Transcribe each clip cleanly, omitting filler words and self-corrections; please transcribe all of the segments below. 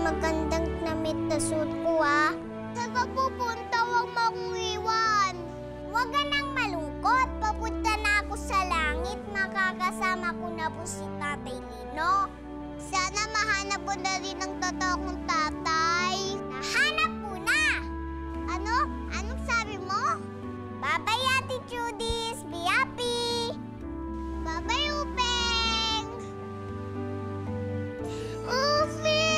magandang damit na suit ko, ah. Saan ka pupunta? Huwag mo akong iwan. Huwag ka nang malungkot. Papunta na ako sa langit. Makakasama ko na po si Tatay Lino. Sana mahanap mo na rin ang totoo kong tatay. Nahanap ko na! Ano? Anong sabi mo? Bye-bye, Ate Judith. Be happy! Bye-bye, Upeng! Upeng!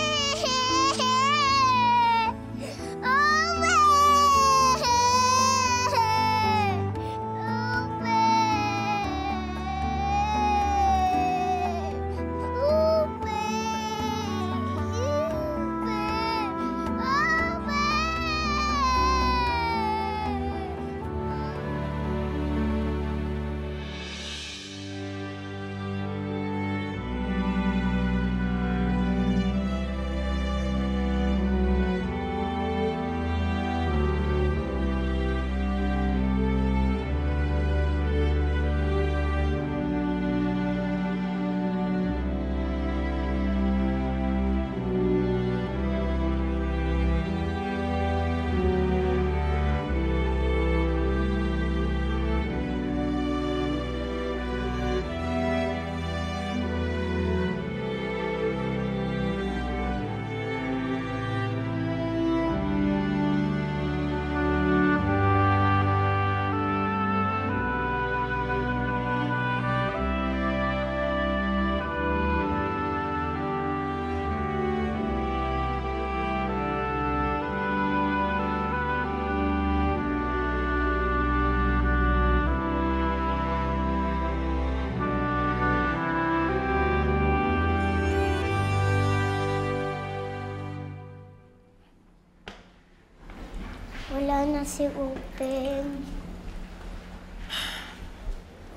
Wala na si Upeng.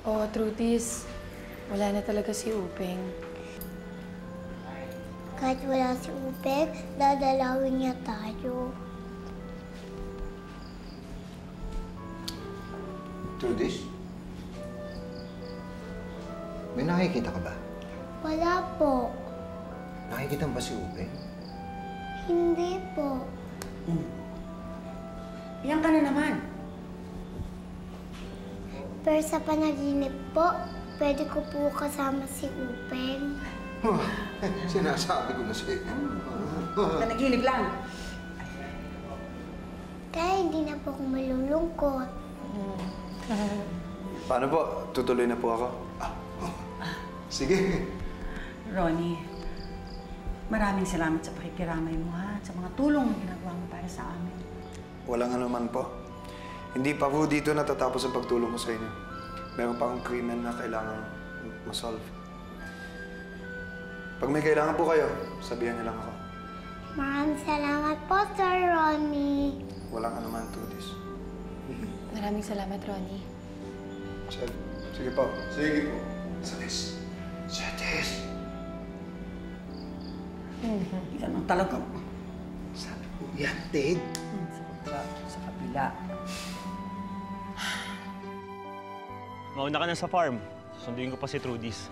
Oo, Trutis. Wala na talaga si Upeng. Kahit wala si Upeng, dadalawin niya tayo. Judith? May nakikita ka ba? Wala po. Nakikita mo ba si Upeng? Hindi po. Iyan ka na naman. Pero sa panaginip po, pwede ko po kasama si Upeng. Sinasabi ko na sa'yo. Panaginip lang. Kaya hindi na po ako malulungkot. Paano po? Tutuloy na po ako. Sige. Ronnie, maraming salamat sa pakikiramay mo, ha? Sa mga tulong na ginagawa mo para sa amin. Walang anuman po. Hindi pa po dito natatapos ang pagtulong ko sa inyo. Meron pa akong krimen na kailangan masolve. Pag may kailangan po kayo, sabihan niyo lang ako. Maraming salamat po, Sir Ronnie. Walang anuman, Trudis. Maraming salamat, Ronnie. Sige po. Sige po. Satis. Satis. Yan ang talaga. Sabi ko, yan, Ted. Sa kabila. Mauna ka na sa farm. Sunduin ko pa si Trudis.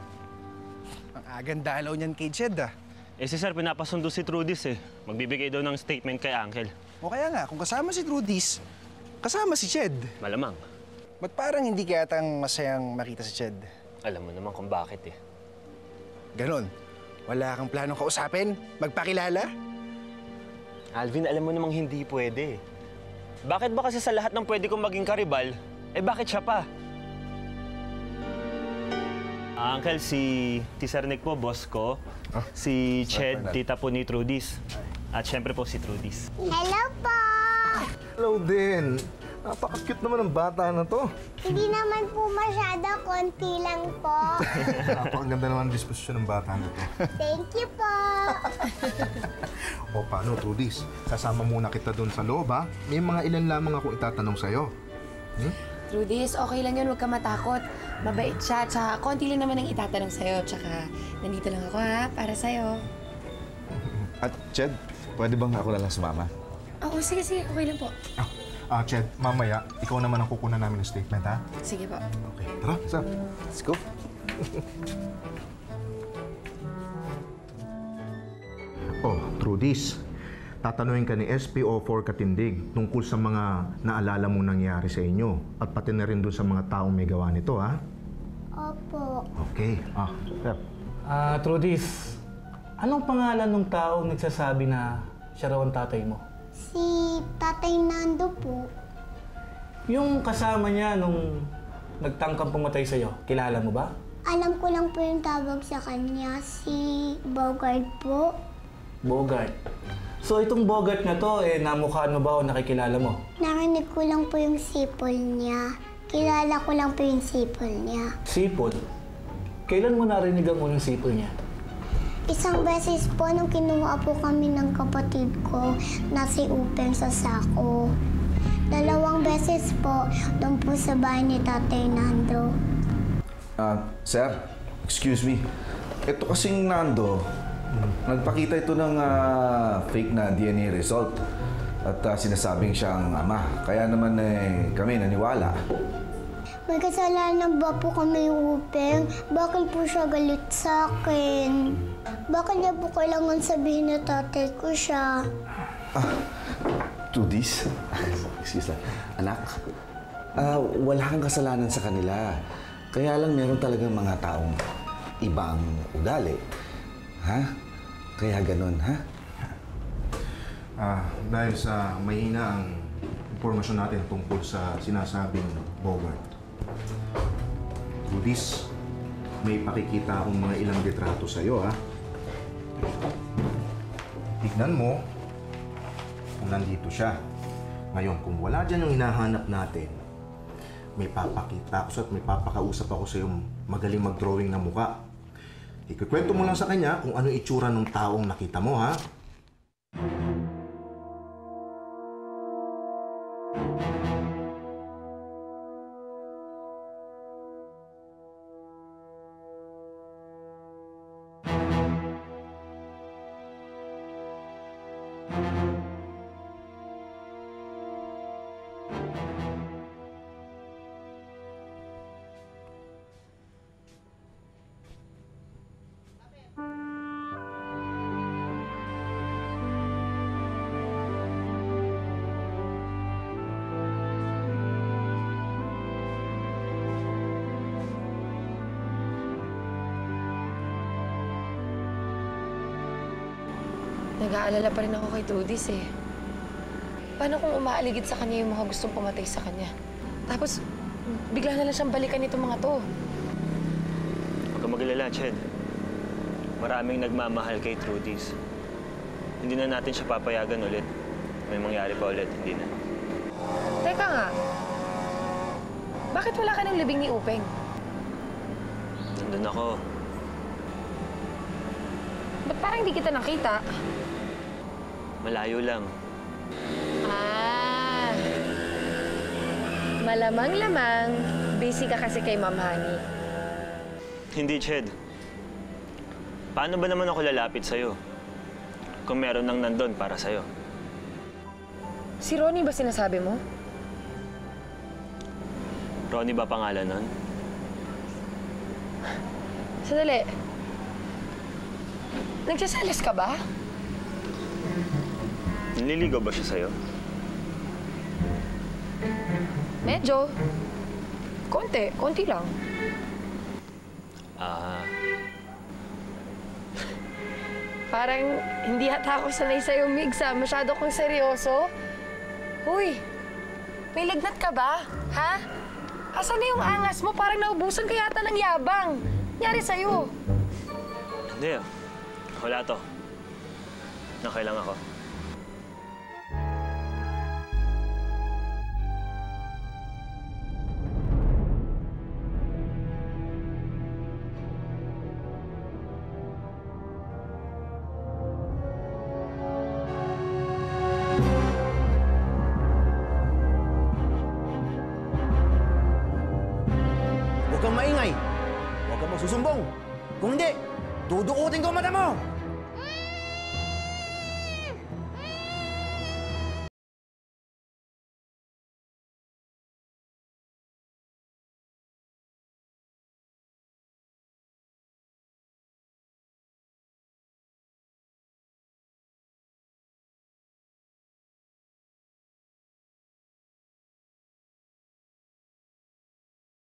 Ang aganda alaw niyan kay Ched, ah. Eh si Sir, pinapasundo si Trudis eh. Magbibigay daw ng statement kay Uncle. O kaya nga, kung kasama si Trudis, kasama si Ched. Malamang. Ba't parang hindi kaya tang masayang makita si Ched? Alam mo naman kung bakit eh. Ganon. Wala kang planong kausapin? Magpakilala? Alvin, alam mo namang hindi pwede. Bakit ba kasi sa lahat ng pwede kong maging karibal, eh bakit siya pa? Uncle, si Sir Nick po, boss ko. Si Ched, tita po ni Trudis. At syempre po si Trudis. Hello po! Hello din. Napaka-cute naman ng bata na to. Hindi naman po masyado, konti lang po. Napakaganda naman ang disposisyon ng bata na to. Thank you po! O paano, Trudis? Sasama muna kita doon sa loob, ha? May mga ilan lamang akong itatanong sa'yo. Trudis, okay lang yun. Huwag ka matakot. Mabait siya. Tsaka konti lang naman ang itatanong sa'yo. Tsaka nandito lang ako, ha? Para sa'yo. At Ched, pwede bang ako na lang sumama? Oo, sige, sige. Okay lang po. Ched, mamaya, ikaw naman ang kukunan namin ng statement, ha? Sige po. Okay, tara, sir. Let's go. Oh, Trudis, tatanungin ka ni SP o for Katindig tungkol sa mga naalala mong nangyari sa inyo at pati na rin doon sa mga taong may gawa nito, ha? Opo. Okay. Sir. Trudis, anong pangalan ng taong nagsasabi na siya raw ang tatay mo? Si Tatay Nando po. Yung kasama niya nung nagtangkang pumatay sa'yo, kilala mo ba? Alam ko lang po yung tawag sa kanya, si Bogart po. Bogart. So itong Bogart na to, namukhaan mo ba o nakikilala mo? Narinig ko lang po yung sipol niya. Kilala ko lang po yung sipol niya. Sipol? Kailan mo narinig ang unang sipol niya? Isang beses po nung kinuha po kami ng kapatid ko na si Upeng sa sako. 2 beses po doon po sa bahay ni Tatay Nando. Sir, excuse me. Ito kasing Nando, nagpakita ito ng fake na DNA result. At sinasabing siyang ama. Kaya naman kami naniwala. May kasalanan ba po kami, Upeng? Bakit po siya galit sa akin? Bakit niya po kailangan sabihin na tatay ko siya? Trudis? Excuse lang. Anak, wala kang kasalanan sa kanila. Kaya lang meron talagang mga taong ibang ugali. Ha? Kaya ganun, ha? Dahil sa mahina ang impormasyon natin tungkol sa sinasabing Bogart. Trudis, may pakikita akong mga ilang litrato sa'yo, ha? Tignan mo kung nandito siya. Ngayon, kung wala dyan yung hinahanap natin, may papakita ako at may papakausap ako sa yung magaling mag-drawing na mukha. Ikukwento mo lang sa kanya kung ano itsura ng taong nakita mo, ha? Nag-aalala pa rin ako kay Trudis eh. Paano kung umaaligid sa kanya yung mga gustong pumatay sa kanya? Tapos, bigla na lang siyang balikan nitong mga to. Huwag kang mag-alala, Ched. Maraming nagmamahal kay Trudis. Hindi na natin siya papayagan ulit. May mangyari pa ulit, hindi na. Teka nga. Bakit wala ka ng libing ni Upeng? Nandun ako. Ba't parang hindi kita nakita? Malayo lang. Malamang-lamang, busy ka kasi kay Ma'am Honey. Hindi, Ched. Paano ba naman ako lalapit sa'yo? Kung meron nang nandun para sa'yo. Si Ronnie ba sinasabi mo? Ronnie ba pangalan nun? Sandali. Nagsasalas ka ba? Nililigaw ba siya sa'yo? Medyo. Konti lang. Parang hindi hata ako sanay sa'yo, Migs, ha? Masyado kong seryoso. Huy, may lagnat ka ba? Ha? Asan na yung angas mo? Parang naubusan ka yata ng yabang. Nangyari sa'yo? Hindi, Wala to. Okay lang ako.